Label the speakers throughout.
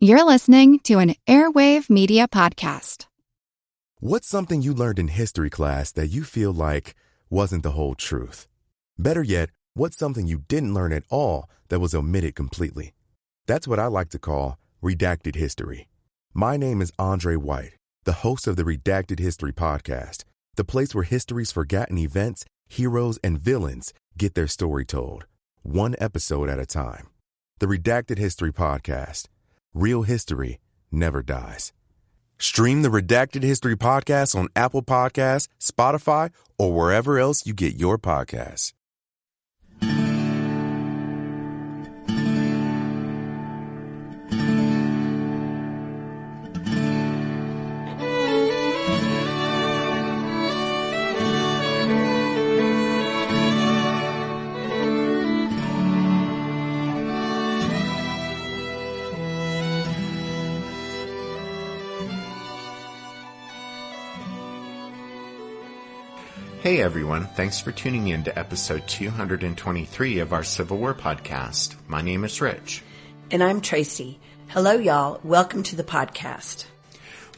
Speaker 1: You're listening to an Airwave Media Podcast.
Speaker 2: What's something you learned in history class that you feel like wasn't the whole truth? Better yet, what's something you didn't learn at all that was omitted completely? That's what I like to call redacted history. My name is Andre White, the host of the Redacted History Podcast, the place where history's forgotten events, heroes, and villains get their story told, one episode at a time. The Redacted History Podcast. Real history never dies. Stream the Redacted History Podcast on Apple Podcasts, Spotify, or wherever else you get your podcasts.
Speaker 3: Hey everyone, thanks for tuning in to episode 223 of our Civil War podcast. My name is Rich.
Speaker 4: And I'm Tracy. Hello y'all, welcome to the podcast.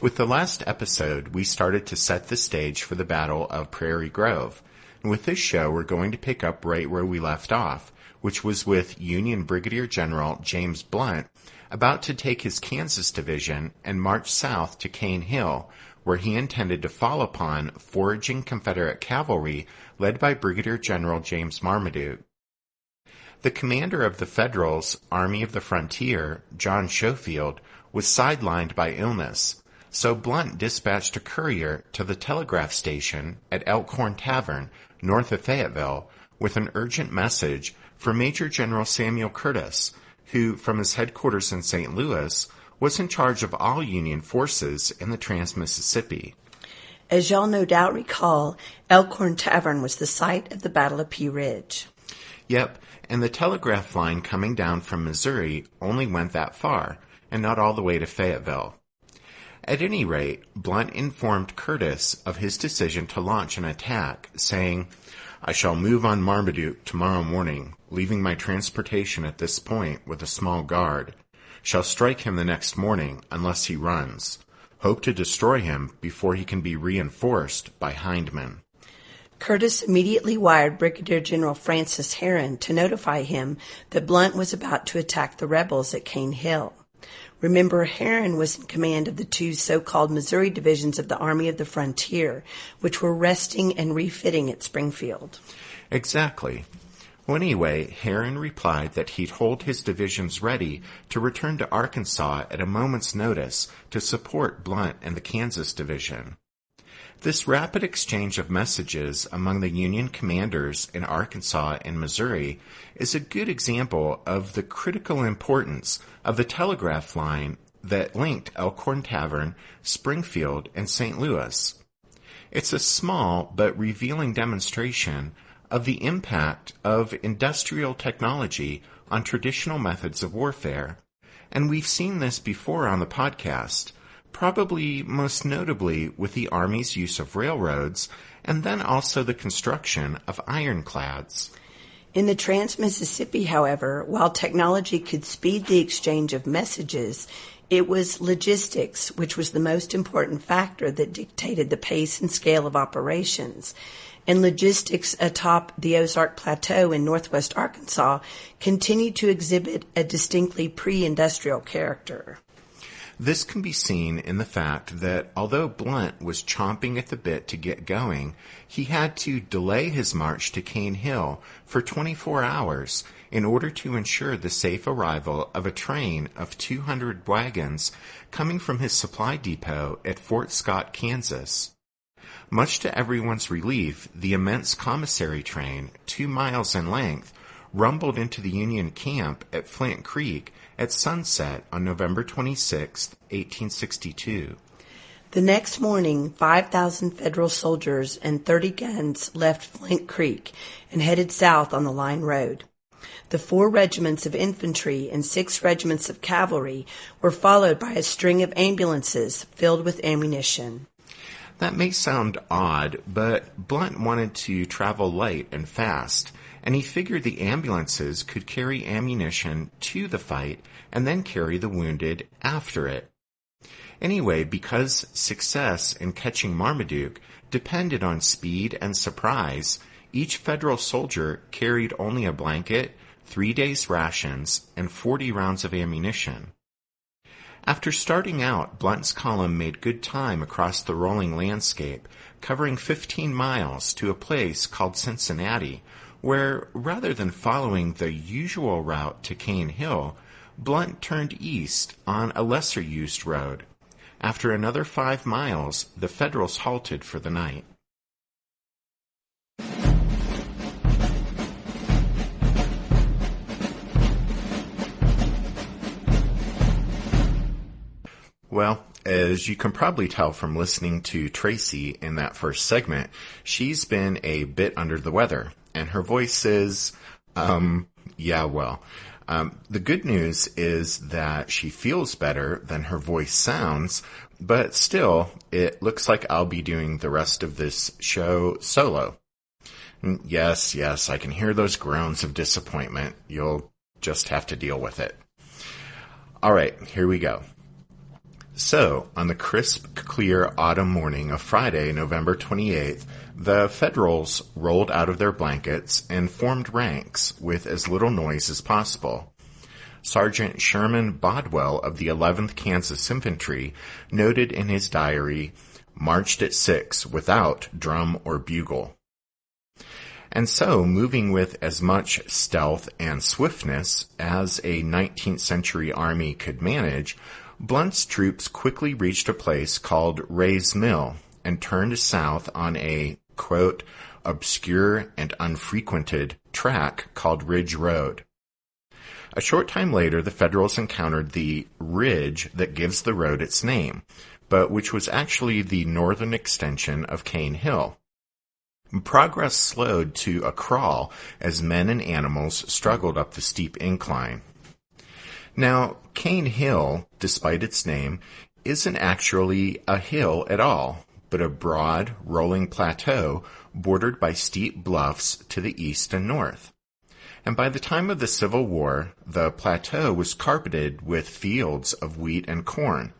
Speaker 3: With the last episode, we started to set the stage for the Battle of Prairie Grove. And with this show, we're going to pick up right where we left off, which was with Union Brigadier General James Blunt about to take his Kansas division and march south to Cane Hill, where he intended to fall upon foraging Confederate cavalry led by Brigadier General James Marmaduke. The commander of the Federals' Army of the Frontier, John Schofield, was sidelined by illness, so Blunt dispatched a courier to the telegraph station at Elkhorn Tavern, north of Fayetteville, with an urgent message for Major General Samuel Curtis, who, from his headquarters in St. Louis, was in charge of all Union forces in the Trans-Mississippi.
Speaker 4: As y'all no doubt recall, Elkhorn Tavern was the site of the Battle of Pea Ridge.
Speaker 3: Yep, and the telegraph line coming down from Missouri only went that far, and not all the way to Fayetteville. At any rate, Blunt informed Curtis of his decision to launch an attack, saying, "I shall move on Marmaduke tomorrow morning, leaving my transportation at this point with a small guard. Shall strike him the next morning unless he runs. Hope to destroy him before he can be reinforced by Hindman."
Speaker 4: Curtis immediately wired Brigadier General Francis Herron to notify him that Blunt was about to attack the rebels at Cane Hill. Remember, Herron was in command of the two so-called Missouri divisions of the Army of the Frontier, which were resting and refitting at Springfield.
Speaker 3: Exactly. Well, anyway, Herron replied that he'd hold his divisions ready to return to Arkansas at a moment's notice to support Blunt and the Kansas division. This rapid exchange of messages among the Union commanders in Arkansas and Missouri is a good example of the critical importance of the telegraph line that linked Elkhorn Tavern, Springfield, and St. Louis. It's a small but revealing demonstration of the impact of industrial technology on traditional methods of warfare. And we've seen this before on the podcast, probably most notably with the Army's use of railroads, and then also the construction of ironclads.
Speaker 4: In the Trans-Mississippi, however, while technology could speed the exchange of messages, it was logistics which was the most important factor that dictated the pace and scale of operations. And logistics atop the Ozark Plateau in northwest Arkansas continued to exhibit a distinctly pre-industrial character.
Speaker 3: This can be seen in the fact that although Blunt was chomping at the bit to get going, he had to delay his march to Cane Hill for 24 hours in order to ensure the safe arrival of a train of 200 wagons coming from his supply depot at Fort Scott, Kansas. Much to everyone's relief, the immense commissary train, 2 miles in length, rumbled into the Union camp at Flint Creek at sunset on November 26, 1862.
Speaker 4: The next morning, 5,000 Federal soldiers and 30 guns left Flint Creek and headed south on the line road. The 4 regiments of infantry and 6 regiments of cavalry were followed by a string of ambulances filled with ammunition.
Speaker 3: That may sound odd, but Blunt wanted to travel light and fast, and he figured the ambulances could carry ammunition to the fight and then carry the wounded after it. Anyway, because success in catching Marmaduke depended on speed and surprise, each Federal soldier carried only a blanket, 3 days' rations, and 40 rounds of ammunition. After starting out, Blunt's column made good time across the rolling landscape, covering 15 miles to a place called Cincinnati, where, rather than following the usual route to Cane Hill, Blunt turned east on a lesser-used road. After another 5 miles, the Federals halted for the night. Well, as you can probably tell from listening to Tracy in that first segment, she's been a bit under the weather, and her voice is, yeah, well. The good news is that she feels better than her voice sounds, but still, it looks like I'll be doing the rest of this show solo. Yes, I can hear those groans of disappointment. You'll just have to deal with it. All right, here we go. So, on the crisp, clear autumn morning of Friday, November 28th, the Federals rolled out of their blankets and formed ranks with as little noise as possible. Sergeant Sherman Bodwell of the 11th Kansas Infantry noted in his diary, "Marched at 6 without drum or bugle." And so, moving with as much stealth and swiftness as a 19th century army could manage, Blunt's troops quickly reached a place called Ray's Mill and turned south on a, quote, obscure and unfrequented track called Ridge Road. A short time later, the Federals encountered the ridge that gives the road its name, but which was actually the northern extension of Cane Hill. Progress slowed to a crawl as men and animals struggled up the steep incline. Now, Cane Hill, despite its name, isn't actually a hill at all, but a broad, rolling plateau bordered by steep bluffs to the east and north. And by the time of the Civil War, the plateau was carpeted with fields of wheat and corn.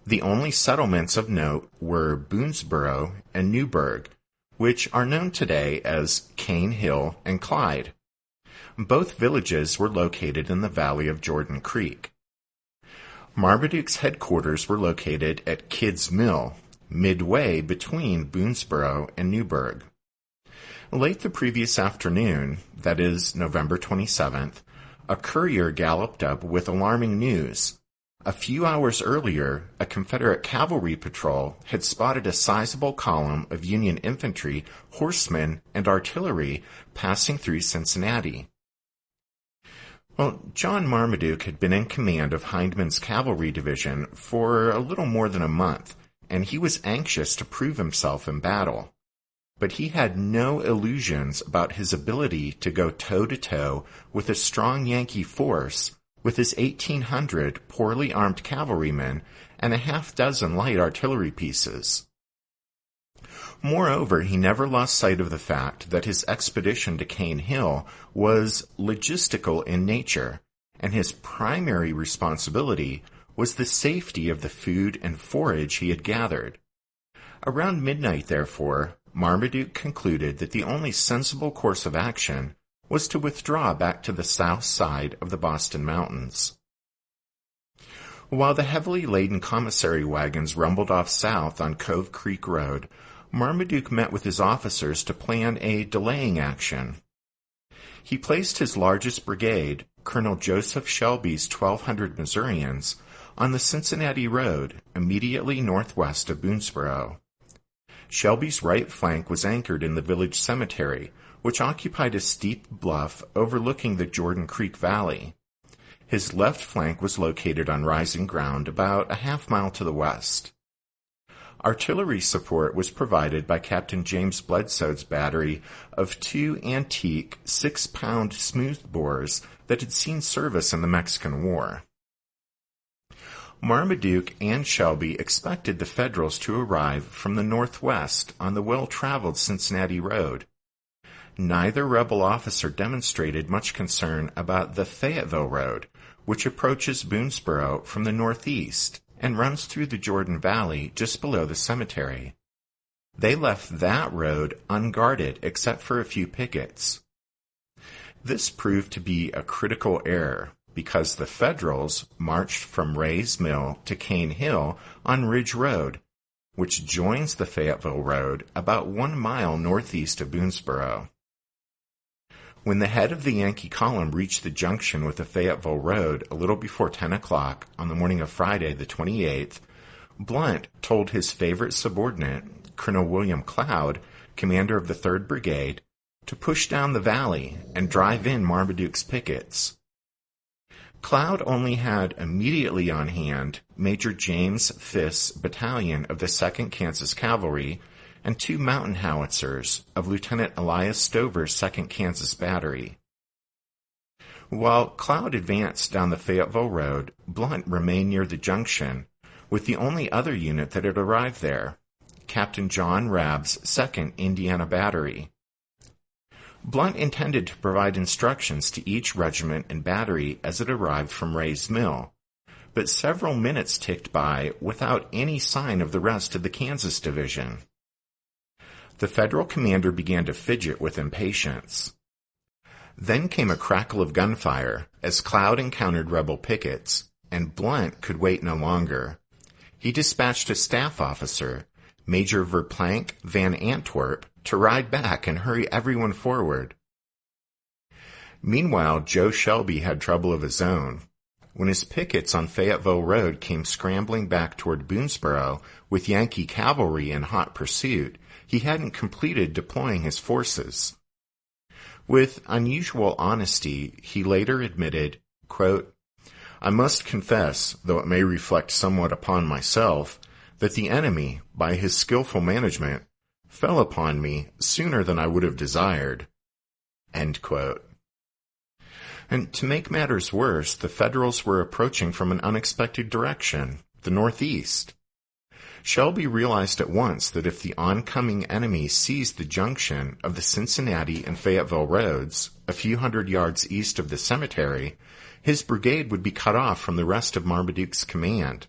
Speaker 3: The only settlements of note were Boonesboro and Newburgh, which are known today as Cane Hill and Clyde. Both villages were located in the valley of Jordan Creek. Marmaduke's headquarters were located at Kidd's Mill, midway between Boonesboro and Newburgh. Late the previous afternoon, that is November 27th, a courier galloped up with alarming news. A few hours earlier, a Confederate cavalry patrol had spotted a sizable column of Union infantry, horsemen, and artillery passing through Cincinnati. Well, John Marmaduke had been in command of Hindman's cavalry division for a little more than a month, and he was anxious to prove himself in battle. But he had no illusions about his ability to go toe-to-toe with a strong Yankee force, with his 1,800 poorly armed cavalrymen and a half-dozen light artillery pieces. Moreover, he never lost sight of the fact that his expedition to Cane Hill was logistical in nature, and his primary responsibility was the safety of the food and forage he had gathered. Around midnight, therefore, Marmaduke concluded that the only sensible course of action was to withdraw back to the south side of the Boston Mountains. While the heavily laden commissary wagons rumbled off south on Cove Creek Road, Marmaduke met with his officers to plan a delaying action. He placed his largest brigade, Colonel Joseph Shelby's 1,200 Missourians, on the Cincinnati Road, immediately northwest of Boonesboro. Shelby's right flank was anchored in the village cemetery, which occupied a steep bluff overlooking the Jordan Creek Valley. His left flank was located on rising ground about a half-mile to the west. Artillery support was provided by Captain James Bledsoe's battery of 2 antique 6-pound smoothbores that had seen service in the Mexican War. Marmaduke and Shelby expected the Federals to arrive from the northwest on the well-traveled Cincinnati Road. neither rebel officer demonstrated much concern about the Fayetteville Road, which approaches Boonesboro from the northeast and runs through the Jordan Valley just below the cemetery. They left that road unguarded except for a few pickets. This proved to be a critical error because the Federals marched from Ray's Mill to Cane Hill on Ridge Road, which joins the Fayetteville Road about 1 mile northeast of Boonesboro. When the head of the Yankee column reached the junction with the Fayetteville Road a little before 10 o'clock on the morning of Friday the 28th, Blunt told his favorite subordinate, Colonel William Cloud, commander of the 3rd Brigade, to push down the valley and drive in Marmaduke's pickets. Cloud only had immediately on hand Major James Fisk's battalion of the 2nd Kansas Cavalry and 2 mountain howitzers of Lieutenant Elias Stover's 2nd Kansas Battery. While Cloud advanced down the Fayetteville Road, Blunt remained near the junction with the only other unit that had arrived there, Captain John Rabb's 2nd Indiana Battery. Blunt intended to provide instructions to each regiment and battery as it arrived from Ray's Mill, but several minutes ticked by without any sign of the rest of the Kansas Division. The Federal commander began to fidget with impatience. Then came a crackle of gunfire as Cloud encountered rebel pickets, and Blunt could wait no longer. He dispatched a staff officer, Major Verplanck Van Antwerp, to ride back and hurry everyone forward. Meanwhile, Joe Shelby had trouble of his own. When his pickets on Fayetteville Road came scrambling back toward Boonesboro with Yankee cavalry in hot pursuit, he hadn't completed deploying his forces. With unusual honesty, he later admitted, quote, "I must confess, though it may reflect somewhat upon myself, that the enemy, by his skillful management, fell upon me sooner than I would have desired." End quote. And to make matters worse, the Federals were approaching from an unexpected direction, the northeast. Shelby realized at once that if the oncoming enemy seized the junction of the Cincinnati and Fayetteville roads, a few hundred yards east of the cemetery, his brigade would be cut off from the rest of Marmaduke's command.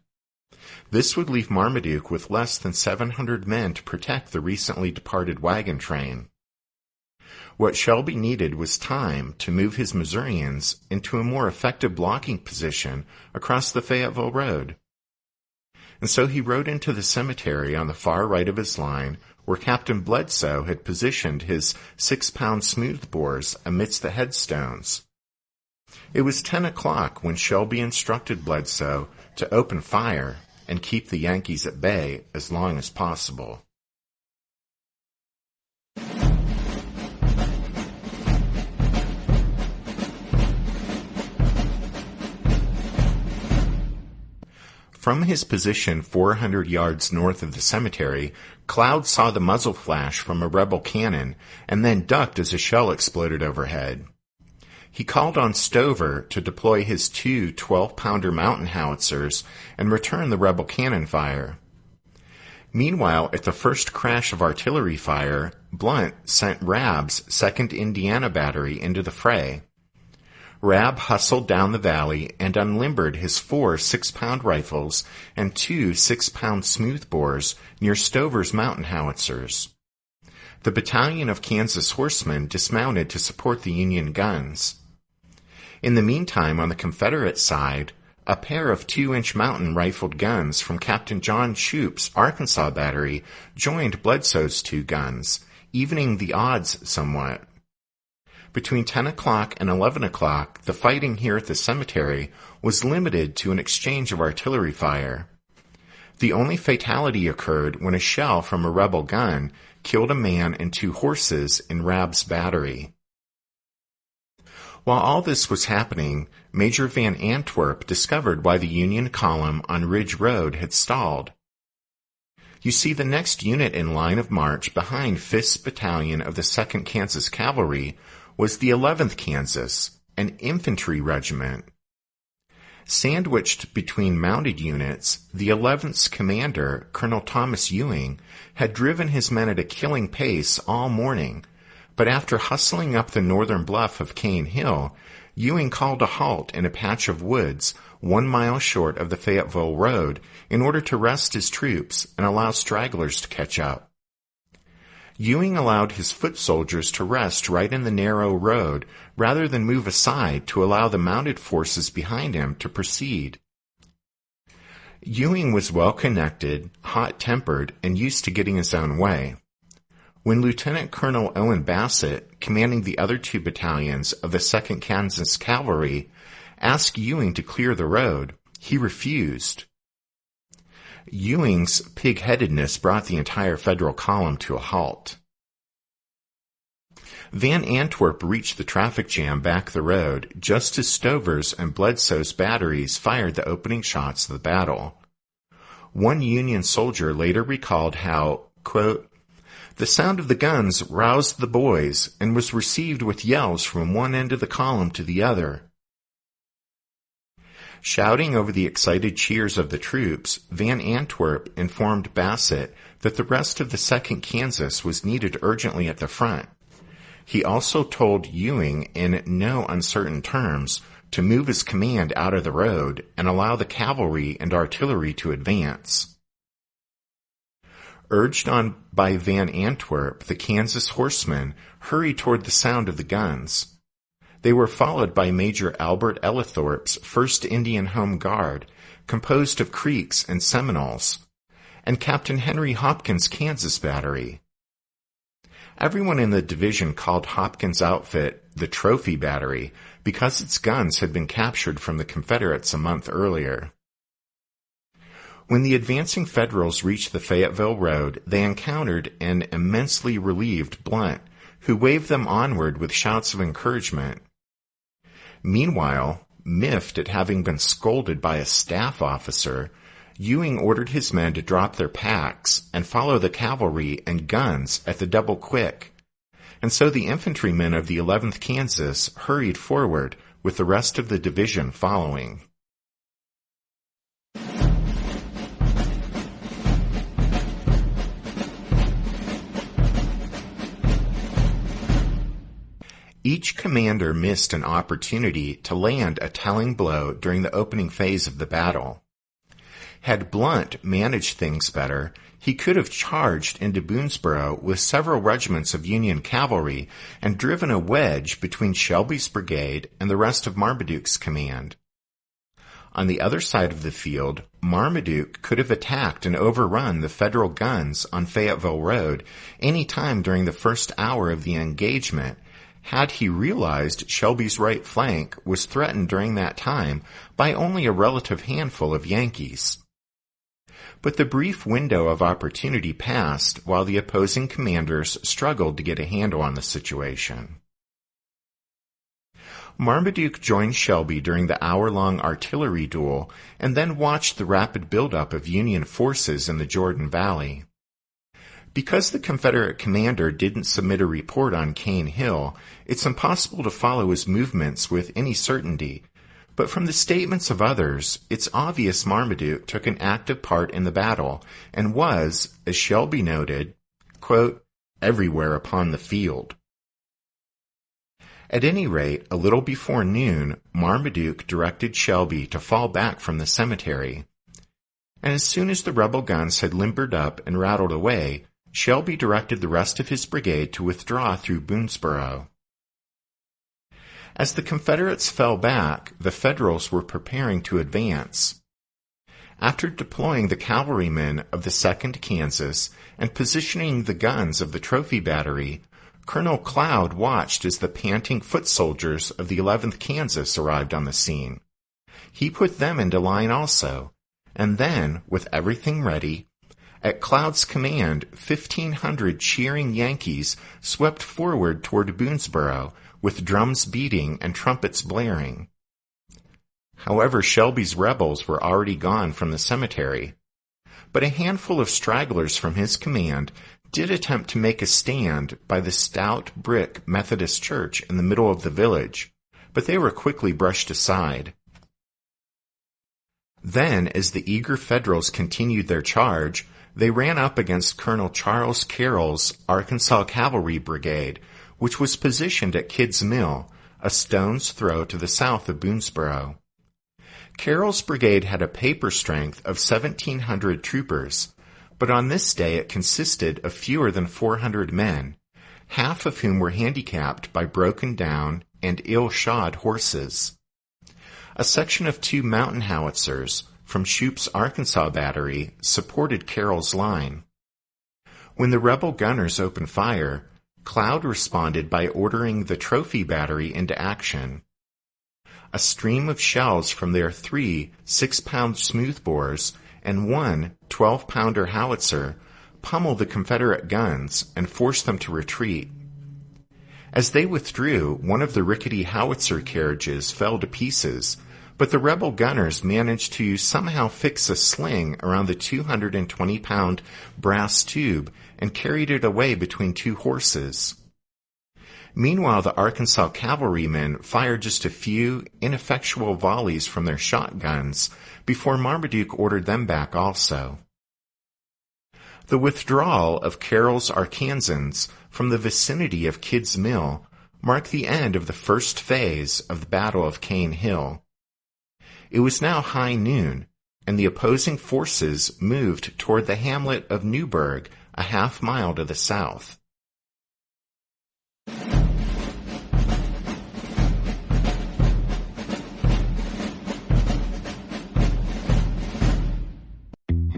Speaker 3: This would leave Marmaduke with less than 700 men to protect the recently departed wagon train. What Shelby needed was time to move his Missourians into a more effective blocking position across the Fayetteville Road. And so he rode into the cemetery on the far right of his line, where Captain Bledsoe had positioned his 6-pound smoothbores amidst the headstones. It was 10 o'clock when Shelby instructed Bledsoe to open fire and keep the Yankees at bay as long as possible. From his position 400 yards north of the cemetery, Cloud saw the muzzle flash from a rebel cannon and then ducked as a shell exploded overhead. He called on Stover to deploy his 2 12-pounder mountain howitzers and return the rebel cannon fire. Meanwhile, at the first crash of artillery fire, Blunt sent Rabb's 2nd Indiana Battery into the fray. Rabb hustled down the valley and unlimbered his 4 6-pound rifles and 2 6-pound smoothbores near Stover's mountain howitzers. The battalion of Kansas horsemen dismounted to support the Union guns. In the meantime, on the Confederate side, a pair of 2-inch mountain rifled guns from Captain John Shoup's Arkansas battery joined Bledsoe's 2 guns, evening the odds somewhat. Between 10 o'clock and 11 o'clock, the fighting here at the cemetery was limited to an exchange of artillery fire. The only fatality occurred when a shell from a rebel gun killed a man and 2 horses in Rabb's battery. While all this was happening, Major Van Antwerp discovered why the Union column on Ridge Road had stalled. You see, the next unit in line of march behind Fisk's battalion of the 2nd Kansas Cavalry was the 11th Kansas, an infantry regiment. Sandwiched between mounted units, the 11th's commander, Colonel Thomas Ewing, had driven his men at a killing pace all morning, But after hustling up the northern bluff of Cane Hill, Ewing called a halt in a patch of woods 1 mile short of the Fayetteville Road in order to rest his troops and allow stragglers to catch up. Ewing allowed his foot soldiers to rest right in the narrow road rather than move aside to allow the mounted forces behind him to proceed. Ewing was well-connected, hot-tempered, and used to getting his own way. When Lieutenant Colonel Owen Bassett, commanding the other 2 battalions of the 2nd Kansas Cavalry, asked Ewing to clear the road, he refused. Ewing's pig-headedness brought the entire Federal column to a halt. Van Antwerp reached the traffic jam back the road just as Stover's and Bledsoe's batteries fired the opening shots of the battle. One Union soldier later recalled how, quote, "The sound of the guns roused the boys and was received with yells from one end of the column to the other." Shouting over the excited cheers of the troops, Van Antwerp informed Bassett that the rest of the 2nd Kansas was needed urgently at the front. He also told Ewing in no uncertain terms to move his command out of the road and allow the cavalry and artillery to advance. Urged on by Van Antwerp, the Kansas horsemen hurried toward the sound of the guns. They were followed by Major Albert Ellithorpe's 1st Indian Home Guard, composed of Creeks and Seminoles, and Captain Henry Hopkins' Kansas Battery. Everyone in the division called Hopkins' outfit the Trophy Battery because its guns had been captured from the Confederates a month earlier. When the advancing Federals reached the Fayetteville Road, they encountered an immensely relieved Blunt, who waved them onward with shouts of encouragement. Meanwhile, miffed at having been scolded by a staff officer, Ewing ordered his men to drop their packs and follow the cavalry and guns at the double quick, and so the infantrymen of the 11th Kansas hurried forward with the rest of the division following. Each commander missed an opportunity to land a telling blow during the opening phase of the battle. Had Blunt managed things better, he could have charged into Boonesboro with several regiments of Union cavalry and driven a wedge between Shelby's brigade and the rest of Marmaduke's command. On the other side of the field, Marmaduke could have attacked and overrun the Federal guns on Fayetteville Road any time during the first hour of the engagement, had he realized Shelby's right flank was threatened during that time by only a relative handful of Yankees. But the brief window of opportunity passed while the opposing commanders struggled to get a handle on the situation. Marmaduke joined Shelby during the hour-long artillery duel and then watched the rapid buildup of Union forces in the Jordan Valley. Because the Confederate commander didn't submit a report on Cane Hill, it's impossible to follow his movements with any certainty, but from the statements of others, it's obvious Marmaduke took an active part in the battle and was, as Shelby noted, quote, "everywhere upon the field." At any rate, a little before noon, Marmaduke directed Shelby to fall back from the cemetery. And as soon as the rebel guns had limbered up and rattled away, Shelby directed the rest of his brigade to withdraw through Boonesboro. As the Confederates fell back, the Federals were preparing to advance. After deploying the cavalrymen of the 2nd Kansas and positioning the guns of the Trophy Battery, Colonel Cloud watched as the panting foot soldiers of the 11th Kansas arrived on the scene. He put them into line also, and then, with everything ready, at Cloud's command, 1,500 cheering Yankees swept forward toward Boonesboro, with drums beating and trumpets blaring. However, Shelby's rebels were already gone from the cemetery, but a handful of stragglers from his command did attempt to make a stand by the stout brick Methodist church in the middle of the village, but they were quickly brushed aside. Then, as the eager Federals continued their charge, they ran up against Colonel Charles Carroll's Arkansas Cavalry Brigade, which was positioned at Kidd's Mill, a stone's throw to the south of Boonesboro. Carroll's brigade had a paper strength of 1,700 troopers, but on this day it consisted of fewer than 400 men, half of whom were handicapped by broken down and ill-shod horses. A section of 2 mountain howitzers from Shoup's Arkansas battery supported Carroll's line. When the rebel gunners opened fire, Cloud responded by ordering the trophy battery into action. A stream of shells from their 3 6-pound smoothbores and 1 12-pounder howitzer pummeled the Confederate guns and forced them to retreat. As they withdrew, one of the rickety howitzer carriages fell to pieces, but the rebel gunners managed to somehow fix a sling around the 220-pound brass tube and carried it away between 2 horses. Meanwhile, the Arkansas cavalrymen fired just a few ineffectual volleys from their shotguns before Marmaduke ordered them back also. The withdrawal of Carroll's Arkansans from the vicinity of Kidd's Mill marked the end of the first phase of the Battle of Cane Hill. It was now high noon, and the opposing forces moved toward the hamlet of Newburgh, a half-mile to the south.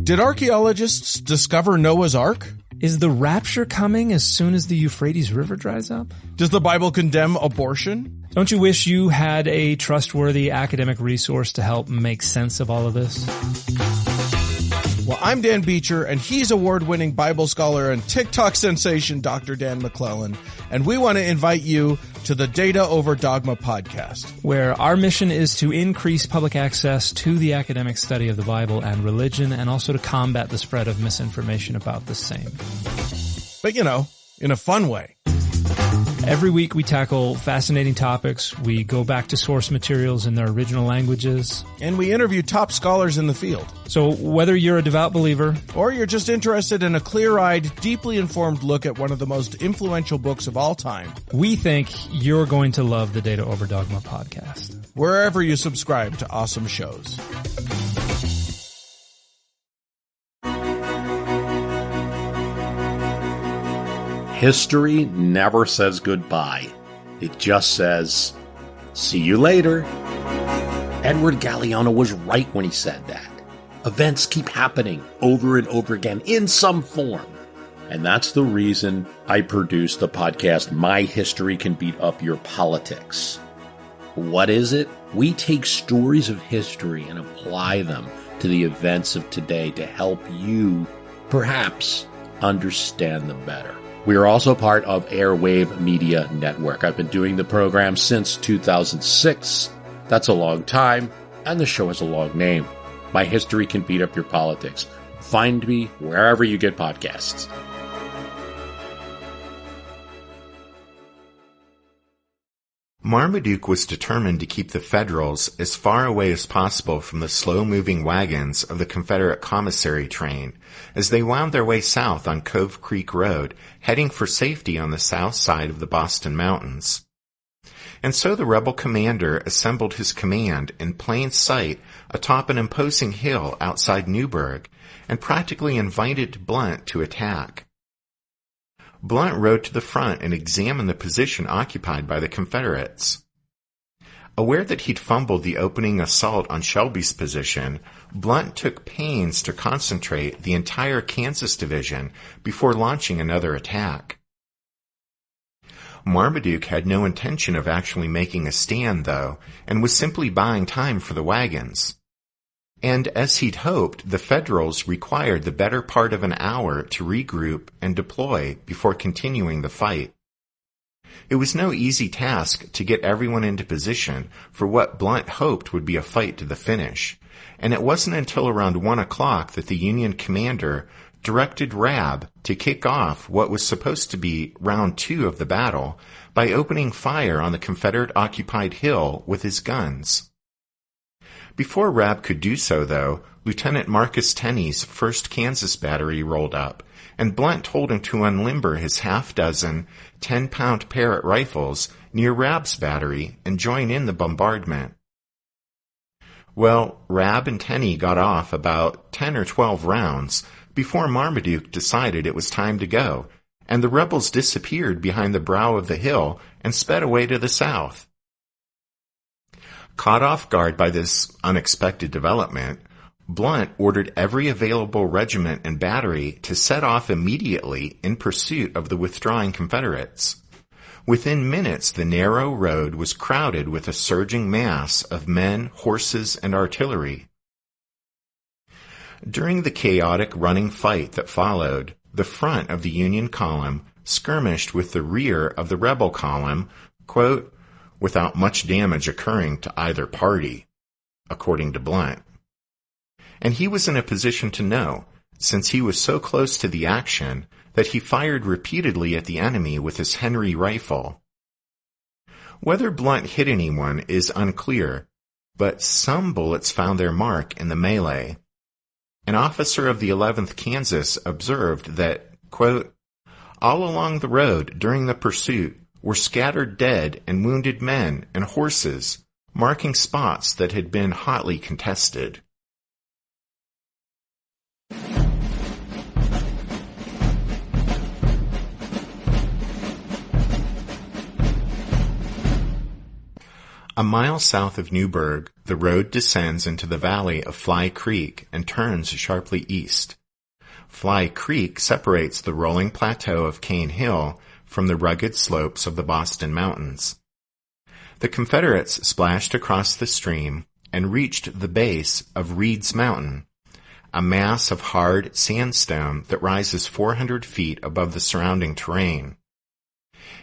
Speaker 5: Did archaeologists discover Noah's Ark?
Speaker 6: Is the rapture coming as soon as the Euphrates River dries up?
Speaker 5: Does the Bible condemn abortion?
Speaker 6: Don't you wish you had a trustworthy academic resource to help make sense of all of this?
Speaker 5: Well, I'm Dan Beecher, and he's award-winning Bible scholar and TikTok sensation Dr. Dan McClellan, and we want to invite you to the Data Over Dogma podcast,
Speaker 6: where our mission is to increase public access to the academic study of the Bible and religion, and also to combat the spread of misinformation about the same.
Speaker 5: But, in a fun way.
Speaker 6: Every week we tackle fascinating topics, we go back to source materials in their original languages,
Speaker 5: and we interview top scholars in the field.
Speaker 6: So whether you're a devout believer,
Speaker 5: or you're just interested in a clear-eyed, deeply informed look at one of the most influential books of all time,
Speaker 6: we think you're going to love the Data Over Dogma podcast,
Speaker 5: wherever you subscribe to awesome shows.
Speaker 7: History never says goodbye. It just says, see you later. Edward Galeano was right when he said that. Events keep happening over and over again in some form. And that's the reason I produce the podcast, My History Can Beat Up Your Politics. What is it? We take stories of history and apply them to the events of today to help you, perhaps, understand them better. We are also part of Airwave Media Network. I've been doing the program since 2006. That's a long time, and the show has a long name. My History Can Beat Up Your Politics. Find me wherever you get podcasts.
Speaker 3: Marmaduke was determined to keep the Federals as far away as possible from the slow-moving wagons of the Confederate commissary train as they wound their way south on Cove Creek Road, heading for safety on the south side of the Boston Mountains. And so the rebel commander assembled his command in plain sight atop an imposing hill outside Newburgh and practically invited Blunt to attack. Blunt rode to the front and examined the position occupied by the Confederates. Aware that he'd fumbled the opening assault on Shelby's position, Blunt took pains to concentrate the entire Kansas division before launching another attack. Marmaduke had no intention of actually making a stand, though, and was simply buying time for the wagons. And as he'd hoped, the Federals required the better part of an hour to regroup and deploy before continuing the fight. It was no easy task to get everyone into position for what Blunt hoped would be a fight to the finish, and it wasn't until around 1 o'clock that the Union commander directed Rabb to kick off what was supposed to be round 2 of the battle by opening fire on the Confederate-occupied hill with his guns. Before Rabb could do so, though, Lieutenant Marcus Tenney's 1st Kansas Battery rolled up, and Blunt told him to unlimber his half-dozen 10-pound Parrott rifles near Rabb's battery and join in the bombardment. Well, Rabb and Tenney got off about 10 or 12 rounds before Marmaduke decided it was time to go, and the rebels disappeared behind the brow of the hill and sped away to the south. Caught off guard by this unexpected development, Blunt ordered every available regiment and battery to set off immediately in pursuit of the withdrawing Confederates. Within minutes, the narrow road was crowded with a surging mass of men, horses, and artillery. During the chaotic running fight that followed, the front of the Union column skirmished with the rear of the rebel column, quote, without much damage occurring to either party, according to Blunt. And he was in a position to know, since he was so close to the action, that he fired repeatedly at the enemy with his Henry rifle. Whether Blunt hit anyone is unclear, but some bullets found their mark in the melee. An officer of the 11th Kansas observed that, quote, all along the road during the pursuit were scattered dead and wounded men and horses, marking spots that had been hotly contested. A mile south of Newburgh, the road descends into the valley of Fly Creek and turns sharply east. Fly Creek separates the rolling plateau of Cane Hill from the rugged slopes of the Boston Mountains. The Confederates splashed across the stream and reached the base of Reed's Mountain, a mass of hard sandstone that rises 400 feet above the surrounding terrain.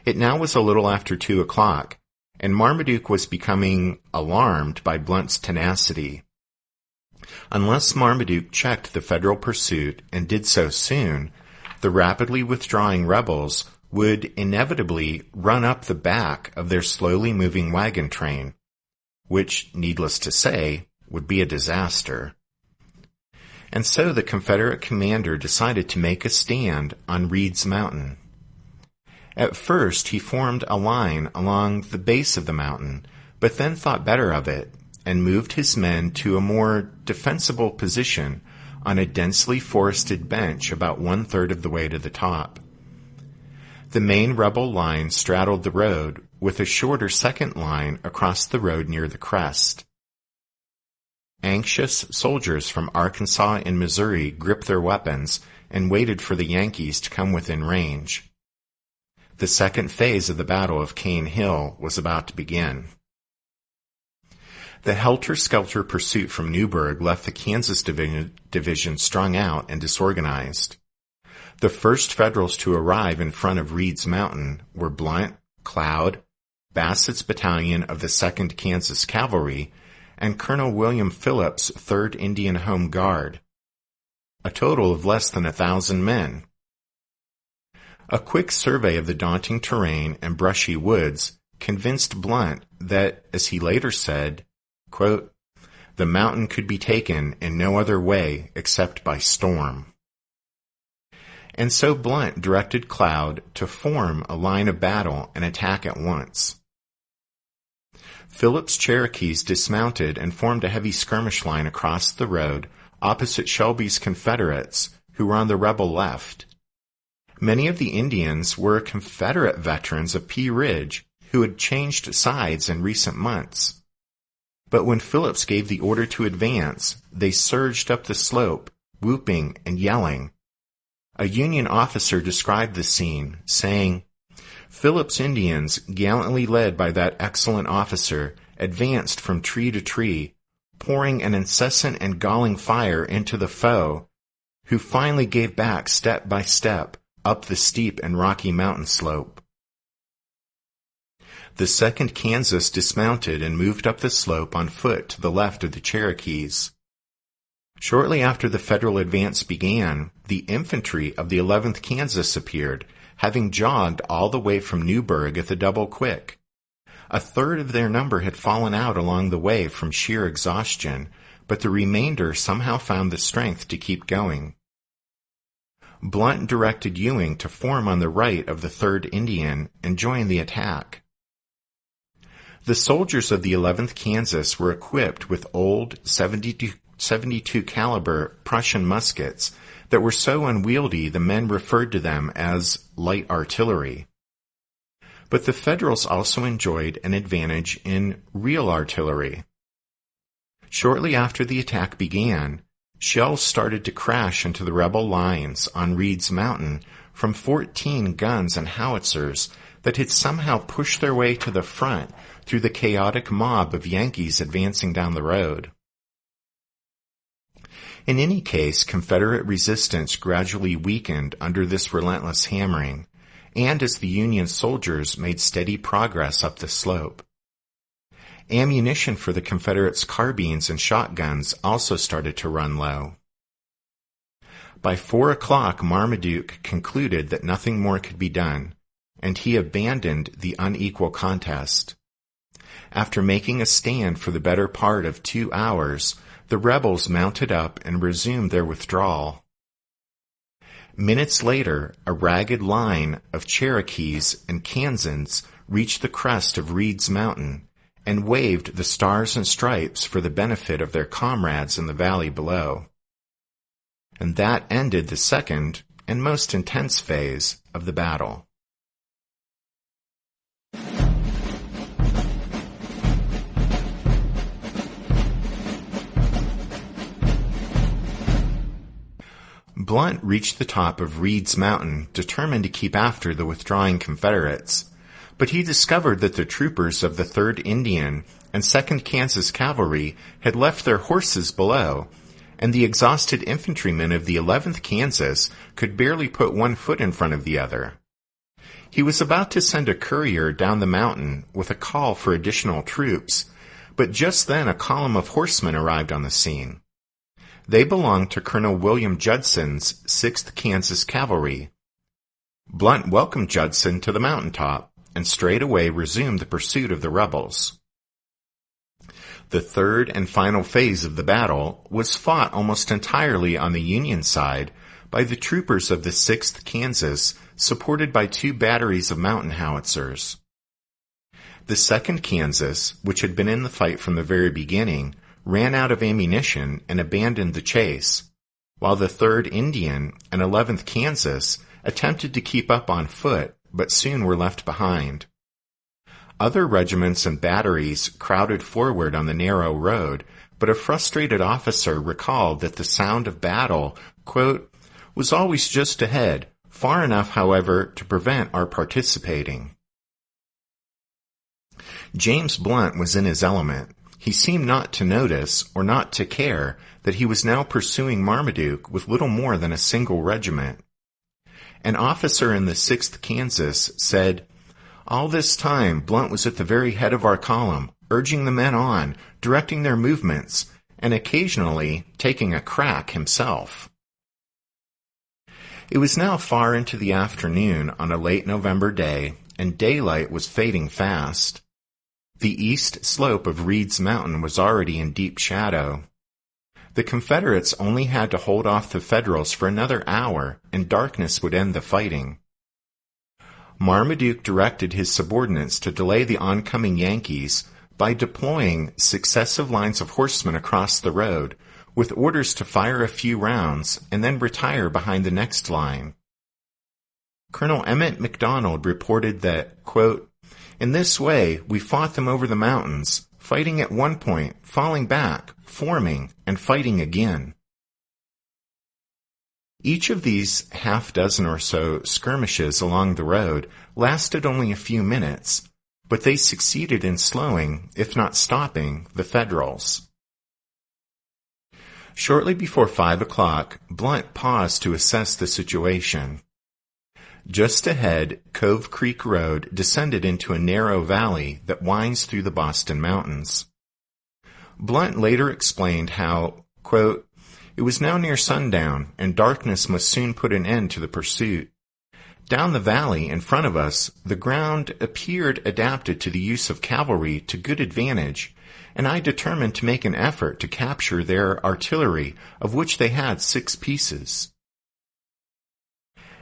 Speaker 3: It now was a little after 2 o'clock, and Marmaduke was becoming alarmed by Blunt's tenacity. Unless Marmaduke checked the Federal pursuit, and did so soon, the rapidly withdrawing rebels would inevitably run up the back of their slowly moving wagon train, which, needless to say, would be a disaster. And so the Confederate commander decided to make a stand on Reed's Mountain. At first, he formed a line along the base of the mountain, but then thought better of it and moved his men to a more defensible position on a densely forested bench about 1/3 of the way to the top. The main rebel line straddled the road, with a shorter second line across the road near the crest. Anxious soldiers from Arkansas and Missouri gripped their weapons and waited for the Yankees to come within range. The second phase of the Battle of Cane Hill was about to begin. The helter-skelter pursuit from Newburgh left the Kansas division strung out and disorganized. The first Federals to arrive in front of Reed's Mountain were Blunt, Cloud, Bassett's battalion of the 2nd Kansas Cavalry, and Colonel William Phillips' 3rd Indian Home Guard, a total of less than 1,000 men. A quick survey of the daunting terrain and brushy woods convinced Blunt that, as he later said, quote, the mountain could be taken in no other way except by storm. And so Blunt directed Cloud to form a line of battle and attack at once. Phillips' Cherokees dismounted and formed a heavy skirmish line across the road opposite Shelby's Confederates, who were on the rebel left. Many of the Indians were Confederate veterans of Pea Ridge who had changed sides in recent months. But when Phillips gave the order to advance, they surged up the slope, whooping and yelling. A Union officer described the scene, saying, Phillips' Indians, gallantly led by that excellent officer, advanced from tree to tree, pouring an incessant and galling fire into the foe, who finally gave back step by step up the steep and rocky mountain slope. The 2nd Kansas dismounted and moved up the slope on foot to the left of the Cherokees. Shortly after the Federal advance began, the infantry of the 11th Kansas appeared, having jogged all the way from Newburgh at the double quick. 1/3 of their number had fallen out along the way from sheer exhaustion, but the remainder somehow found the strength to keep going. Blunt directed Ewing to form on the right of the 3rd Indian and join the attack. The soldiers of the 11th Kansas were equipped with old 72 caliber Prussian muskets that were so unwieldy the men referred to them as light artillery. But the Federals also enjoyed an advantage in real artillery. Shortly after the attack began, shells started to crash into the rebel lines on Reed's Mountain from 14 guns and howitzers that had somehow pushed their way to the front through the chaotic mob of Yankees advancing down the road. In any case, Confederate resistance gradually weakened under this relentless hammering, and as the Union soldiers made steady progress up the slope. Ammunition for the Confederates' carbines and shotguns also started to run low. By 4 o'clock, Marmaduke concluded that nothing more could be done, and he abandoned the unequal contest. After making a stand for the better part of 2 hours, the rebels mounted up and resumed their withdrawal. Minutes later, a ragged line of Cherokees and Kansans reached the crest of Reed's Mountain and waved the stars and stripes for the benefit of their comrades in the valley below. And that ended the second and most intense phase of the battle. Blunt reached the top of Reed's Mountain, determined to keep after the withdrawing Confederates, but he discovered that the troopers of the 3rd Indian and 2nd Kansas Cavalry had left their horses below, and the exhausted infantrymen of the 11th Kansas could barely put one foot in front of the other. He was about to send a courier down the mountain with a call for additional troops, but just then a column of horsemen arrived on the scene. They belonged to Colonel William Judson's 6th Kansas Cavalry. Blunt welcomed Judson to the mountaintop and straightway resumed the pursuit of the rebels. The third and final phase of the battle was fought almost entirely on the Union side by the troopers of the 6th Kansas, supported by 2 batteries of mountain howitzers. The 2nd Kansas, which had been in the fight from the very beginning, ran out of ammunition and abandoned the chase, while the 3rd Indian and 11th Kansas attempted to keep up on foot, but soon were left behind. Other regiments and batteries crowded forward on the narrow road, but a frustrated officer recalled that the sound of battle, quote, was always just ahead, far enough, however, to prevent our participating. James Blunt was in his element. He seemed not to notice or not to care that he was now pursuing Marmaduke with little more than a single regiment. An officer in the 6th Kansas said, "All this time, Blunt was at the very head of our column, urging the men on, directing their movements, and occasionally taking a crack himself." It was now far into the afternoon on a late November day, and daylight was fading fast. The east slope of Reed's Mountain was already in deep shadow. The Confederates only had to hold off the Federals for another hour, and darkness would end the fighting. Marmaduke directed his subordinates to delay the oncoming Yankees by deploying successive lines of horsemen across the road, with orders to fire a few rounds and then retire behind the next line. Colonel Emmett McDonald reported that, quote, "In this way, we fought them over the mountains, fighting at one point, falling back, forming, and fighting again." Each of these half-dozen or so skirmishes along the road lasted only a few minutes, but they succeeded in slowing, if not stopping, the Federals. Shortly before 5 o'clock, Blunt paused to assess the situation. Just ahead, Cove Creek Road descended into a narrow valley that winds through the Boston Mountains. Blunt later explained how, quote, "It was now near sundown, and darkness must soon put an end to the pursuit. Down the valley in front of us, the ground appeared adapted to the use of cavalry to good advantage, and I determined to make an effort to capture their artillery, of which they had 6 pieces.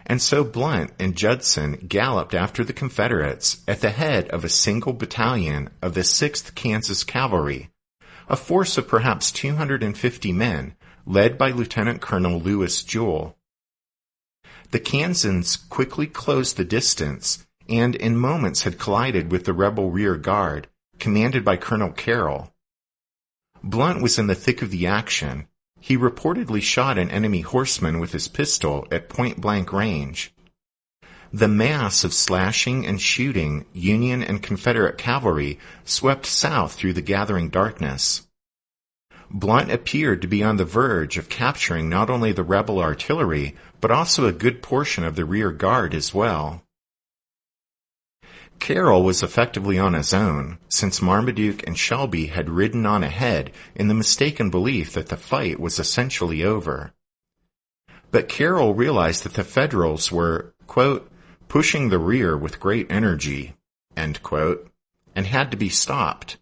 Speaker 3: And so Blunt and Judson galloped after the Confederates at the head of a single battalion of the 6th Kansas Cavalry, a force of perhaps 250 men, led by Lieutenant Colonel Lewis Jewell. The Kansans quickly closed the distance and in moments had collided with the rebel rear guard, commanded by Colonel Carroll. Blunt was in the thick of the action. He reportedly shot an enemy horseman with his pistol at point-blank range. The mass of slashing and shooting Union and Confederate cavalry swept south through the gathering darkness. Blunt appeared to be on the verge of capturing not only the rebel artillery, but also a good portion of the rear guard as well. Carroll was effectively on his own, since Marmaduke and Shelby had ridden on ahead in the mistaken belief that the fight was essentially over. But Carroll realized that the Federals were, quote, pushing the rear with great energy, end quote, and had to be stopped.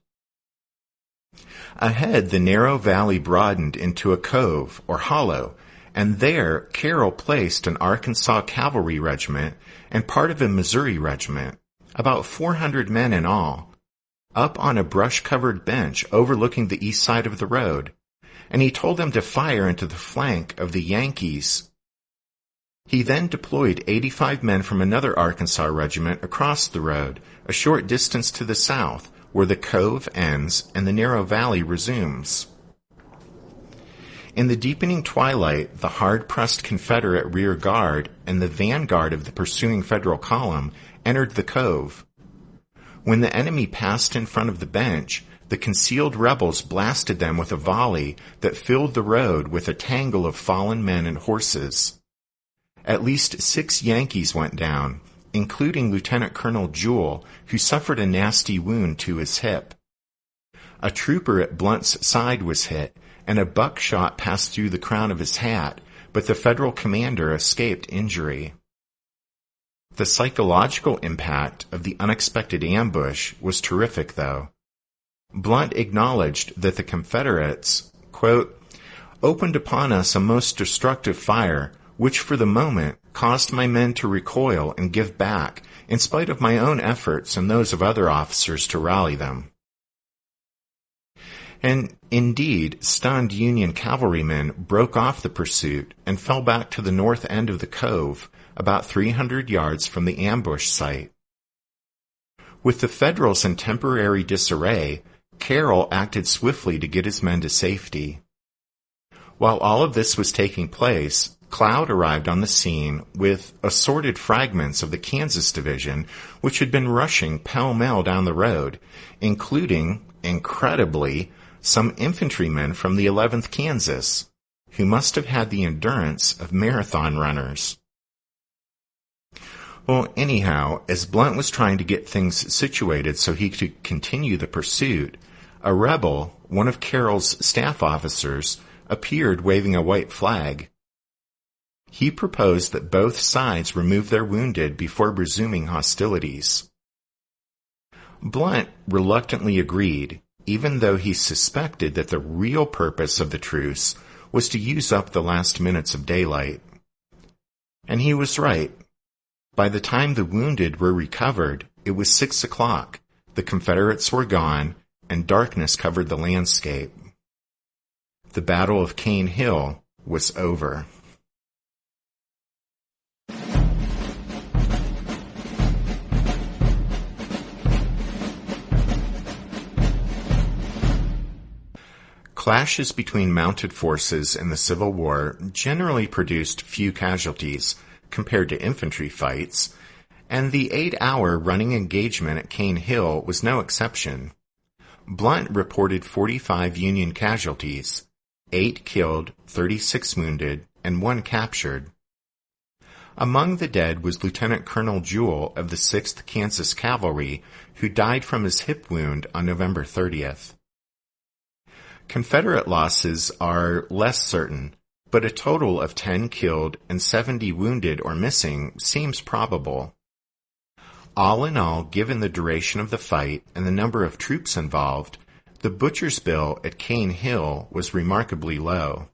Speaker 3: Ahead, the narrow valley broadened into a cove, or hollow, and there Carroll placed an Arkansas cavalry regiment and part of a Missouri regiment, about 400 men in all, up on a brush-covered bench overlooking the east side of the road, and he told them to fire into the flank of the Yankees. He then deployed 85 men from another Arkansas regiment across the road, a short distance to the south, where the cove ends and the narrow valley resumes. In the deepening twilight, the hard-pressed Confederate rear guard and the vanguard of the pursuing Federal column entered the cove. When the enemy passed in front of the bench, the concealed rebels blasted them with a volley that filled the road with a tangle of fallen men and horses. At least 6 Yankees went down, including Lieutenant Colonel Jewell, who suffered a nasty wound to his hip. A trooper at Blunt's side was hit, and a buckshot passed through the crown of his hat, but the Federal commander escaped injury. The psychological impact of the unexpected ambush was terrific, though. Blunt acknowledged that the Confederates, quote, opened upon us a most destructive fire, which for the moment caused my men to recoil and give back, in spite of my own efforts and those of other officers to rally them. And indeed, stunned Union cavalrymen broke off the pursuit and fell back to the north end of the cove, about 300 yards from the ambush site. With the Federals in temporary disarray, Carroll acted swiftly to get his men to safety. While all of this was taking place, Cloud arrived on the scene with assorted fragments of the Kansas Division, which had been rushing pell-mell down the road, including, incredibly, some infantrymen from the 11th Kansas, who must have had the endurance of marathon runners. Well, anyhow, as Blunt was trying to get things situated so he could continue the pursuit, a rebel, one of Carroll's staff officers, appeared waving a white flag. He proposed that both sides remove their wounded before resuming hostilities. Blunt reluctantly agreed, even though he suspected that the real purpose of the truce was to use up the last minutes of daylight. And he was right. By the time the wounded were recovered, it was 6 o'clock, the Confederates were gone, and darkness covered the landscape. The Battle of Cane Hill was over. Clashes between mounted forces in the Civil War generally produced few casualties compared to infantry fights, and the 8-hour running engagement at Cane Hill was no exception. Blunt reported 45 Union casualties, 8 killed, 36 wounded, and 1 captured. Among the dead was Lieutenant Colonel Jewell of the 6th Kansas Cavalry, who died from his hip wound on November 30th. Confederate losses are less certain, but a total of 10 killed and 70 wounded or missing seems probable. All in all, given the duration of the fight and the number of troops involved, the butcher's bill at Cane Hill was remarkably low.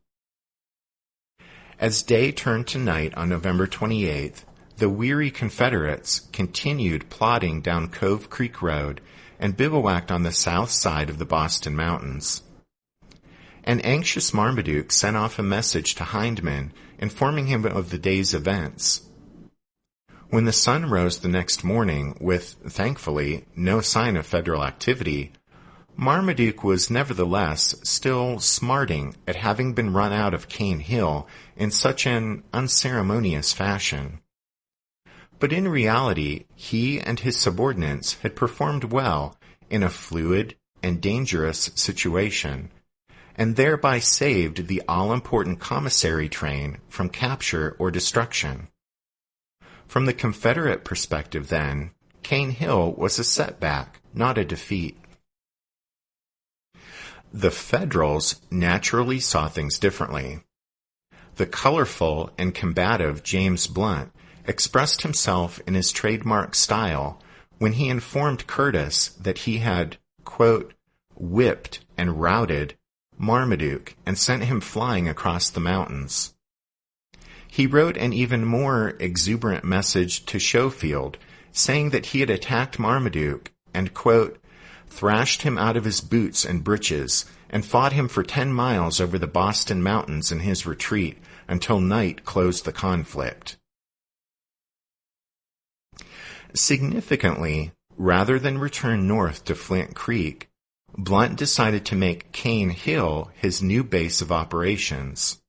Speaker 3: As day turned to night on November 28th, the weary Confederates continued plodding down Cove Creek Road and bivouacked on the south side of the Boston Mountains. An anxious Marmaduke sent off a message to Hindman informing him of the day's events. When the sun rose the next morning with, thankfully, no sign of Federal activity, Marmaduke was nevertheless still smarting at having been run out of Cane Hill in such an unceremonious fashion. But in reality, he and his subordinates had performed well in a fluid and dangerous situation, and thereby saved the all-important commissary train from capture or destruction. From the Confederate perspective, then, Cane Hill was a setback, not a defeat. The Federals naturally saw things differently. The colorful and combative James Blunt expressed himself in his trademark style when he informed Curtis that he had, quote, whipped and routed Marmaduke and sent him flying across the mountains. He wrote an even more exuberant message to Schofield, saying that he had attacked Marmaduke and, quote, thrashed him out of his boots and breeches and fought him for 10 miles over the Boston Mountains in his retreat until night closed the conflict. Significantly, rather than return north to Flint Creek, Blunt decided to make Cane Hill his new base of operations.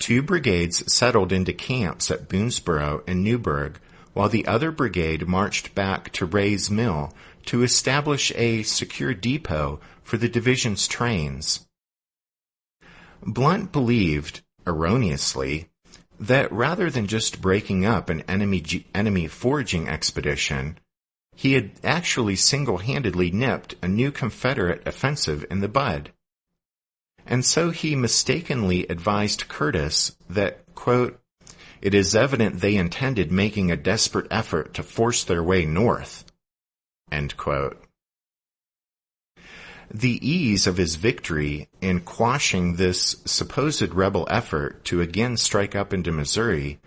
Speaker 3: 2 brigades settled into camps at Boonesboro and Newburgh, while the other brigade marched back to Ray's Mill to establish a secure depot for the division's trains. Blunt believed, erroneously, that rather than just breaking up an enemy foraging expedition, he had actually single-handedly nipped a new Confederate offensive in the bud. And so he mistakenly advised Curtis that, quote, it is evident they intended making a desperate effort to force their way north, end quote. The ease of his victory in quashing this supposed rebel effort to again strike up into Missouri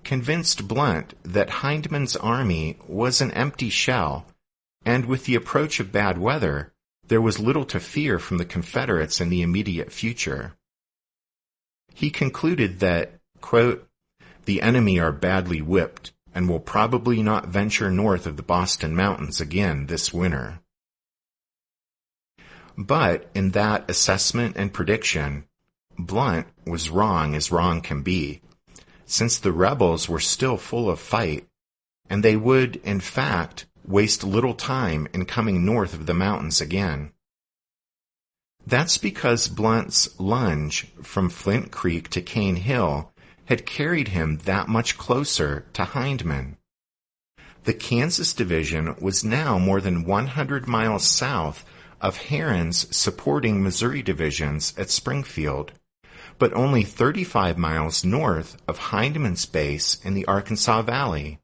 Speaker 3: convinced Blunt that Hindman's army was an empty shell, and with the approach of bad weather, there was little to fear from the Confederates in the immediate future. He concluded that, quote, the enemy are badly whipped and will probably not venture north of the Boston Mountains again this winter. But in that assessment and prediction, Blunt was wrong as wrong can be, since the rebels were still full of fight, and they would, in fact, waste little time in coming north of the mountains again. That's because Blunt's lunge from Flint Creek to Cane Hill had carried him that much closer to Hindman. The Kansas Division was now more than 100 miles south of Herron's supporting Missouri divisions at Springfield, but only 35 miles north of Hindman's base in the Arkansas Valley.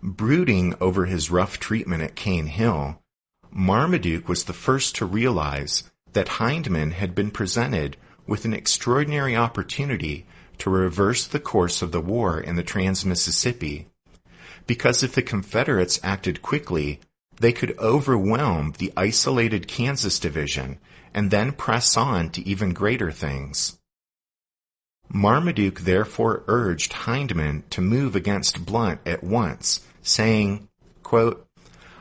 Speaker 3: Brooding over his rough treatment at Cane Hill, Marmaduke was the first to realize that Hindman had been presented with an extraordinary opportunity to reverse the course of the war in the Trans-Mississippi, because if the Confederates acted quickly, they could overwhelm the isolated Kansas division and then press on to even greater things. Marmaduke therefore urged Hindman to move against Blunt at once, saying, quote,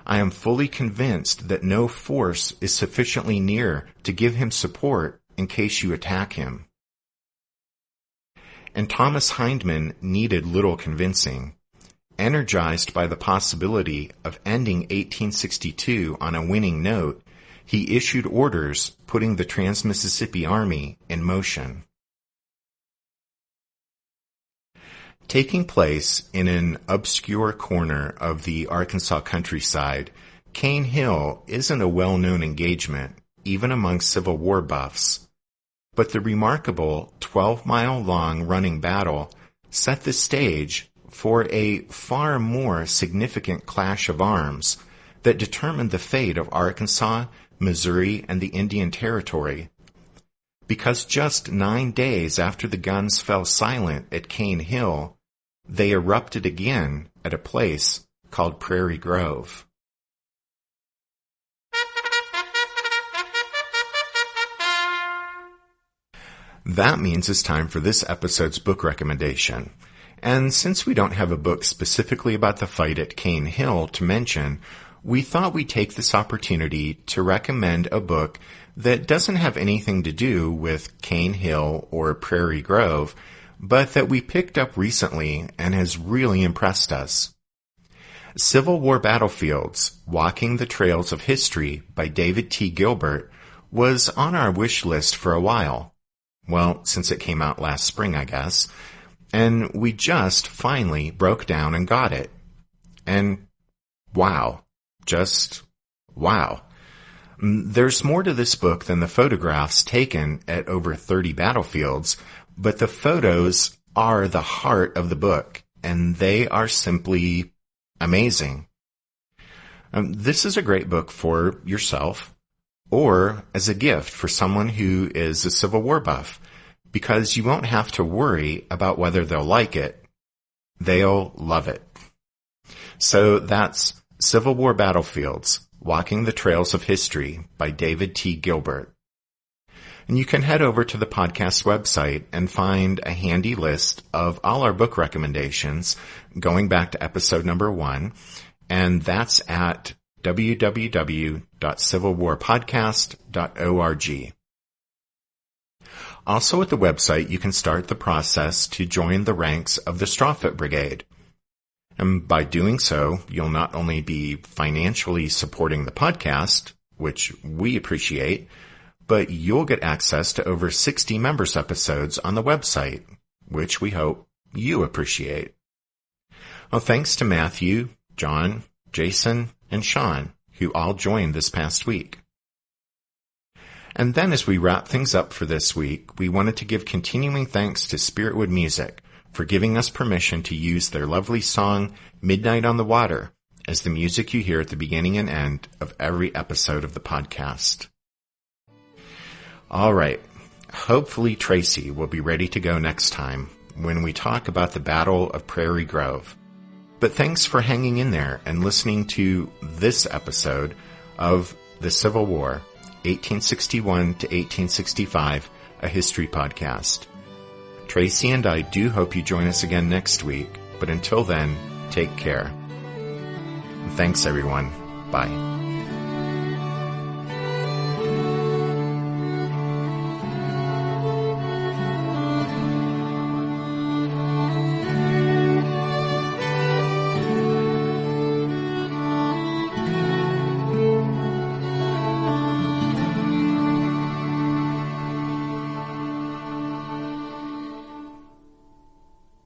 Speaker 3: I am fully convinced that no force is sufficiently near to give him support in case you attack him. And Thomas Hindman needed little convincing. Energized by the possibility of ending 1862 on a winning note, he issued orders putting the Trans-Mississippi Army in motion. Taking place in an obscure corner of the Arkansas countryside, Cane Hill isn't a well-known engagement, even among Civil War buffs. But the remarkable 12-mile-long running battle set the stage for a far more significant clash of arms that determined the fate of Arkansas, Missouri, and the Indian Territory. Because just 9 days after the guns fell silent at Cane Hill, they erupted again at a place called Prairie Grove. That means it's time for this episode's book recommendation. And since we don't have a book specifically about the fight at Cane Hill to mention, we thought we'd take this opportunity to recommend a book that doesn't have anything to do with Cane Hill or Prairie Grove, but that we picked up recently and has really impressed us. Civil War Battlefields, Walking the Trails of History by David T. Gilbert was on our wish list for a while. Well, since it came out last spring, I guess. And we just finally broke down and got it. And wow. Just wow. There's more to this book than the photographs taken at over 30 battlefields, but the photos are the heart of the book, and they are simply amazing. This is a great book for yourself, or as a gift for someone who is a Civil War buff, because you won't have to worry about whether they'll like it. They'll love it. So that's Civil War Battlefields, Walking the Trails of History by David T. Gilbert. And you can head over to the podcast website and find a handy list of all our book recommendations going back to episode number 1, and that's at www.civilwarpodcast.org. Also at the website, you can start the process to join the ranks of the Strawfoot Brigade. And by doing so, you'll not only be financially supporting the podcast, which we appreciate, but you'll get access to over 60 members episodes on the website, which we hope you appreciate. Well, thanks to Matthew, John, Jason, and Sean, who all joined this past week. And then as we wrap things up for this week, we wanted to give continuing thanks to Spiritwood Music for giving us permission to use their lovely song, Midnight on the Water, as the music you hear at the beginning and end of every episode of the podcast. All right. Hopefully Tracy will be ready to go next time when we talk about the Battle of Prairie Grove. But thanks for hanging in there and listening to this episode of The Civil War, 1861 to 1865, a history podcast. Tracy and I do hope you join us again next week, but until then, take care. Thanks everyone. Bye.